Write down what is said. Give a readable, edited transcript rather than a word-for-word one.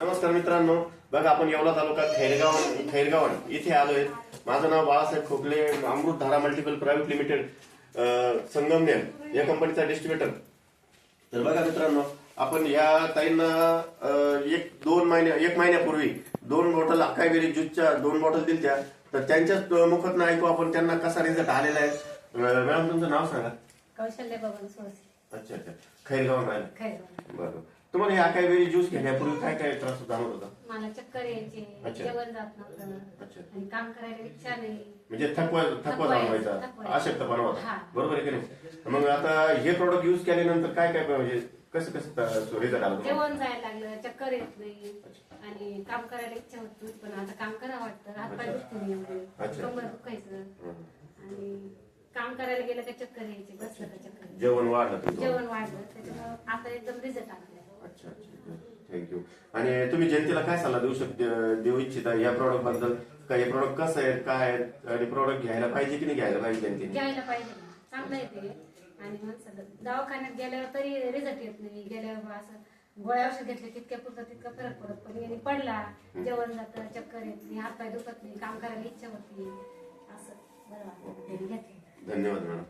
नमस्कार मित्रांनो, बघा आपण येवला तालुका खैरगावन इथे आलोय। माझं नाव बाळासाहेब खोकले, अमृतधारा मल्टिपल प्रायव्हेट लिमिटेड संगमनेर या कंपनीचा डिस्ट्रीब्युटर। तर बघा मित्रांनो, आपण या ताईंना एक महिन्यापूर्वी 2 बॉटल अकायबेरी ज्यूसच्या 2 बॉटल दिल्या। तर त्यांच्याच मुखातून ऐकू आपण त्यांना कसा रिझल्ट आलेला आहे। मॅडम तुमचं नाव सांगा। कौशल्य बबन सोळसी। अच्छा अच्छा, खैरगावन आहे। खैरगावन। बरोबर। तुम्हाला हे अकायबेरी ज्यूस घेण्यापूर्वी काय काय त्रास जाणवत होता? मला चक्कर यायची, जेवण जात नव्हतं आणि काम करायला इच्छा नाही, म्हणजे थकवा जाणवायचा, अशक्तपणा होता, बरोबर आहे की नाही? मग आता हे प्रोडक्ट युज केल्यानंतर काय काय म्हणजे कसं रिझल्ट आला? जेवण जायला लागलं, चक्कर येत नाही आणि काम करायला इच्छा होत नाही, पण आता काम करावं वाटतं, हात पाय दुखत नाही एवढे, कंबर दुखायचं आणि काम करायला गेलं का चक्कर यायची, बसलं का चक्कर, जेवण वाढलं, त्याच्यामुळे आता एकदम रिझल्ट आला। अच्छा अच्छा, थँक्यू। आणि तुम्ही जनतेला काय सल्ला देऊ इच्छिता या प्रोडक्ट बद्दल? का हे प्रोडक्ट कसं आहे, काय आहे, आणि प्रोडक्ट घ्यायला पाहिजे की नाही घ्यायला पाहिजे? जनतेने घ्यायला पाहिजे, चांगलं आहे ते। आणि माणसाला दवाखान्यात गेल्यावर तरी रिझल्ट येत नाही, गेल्यावर असं गोळ्या औषध घेतले तितक्या फरक पडत, पण याने पडला, जेवण जातं, चक्कर येत नाही, हात पाय दुखत नाही, काम करायला इच्छा होती, असं बरं वाटतं घेतलं। धन्यवाद मॅडम।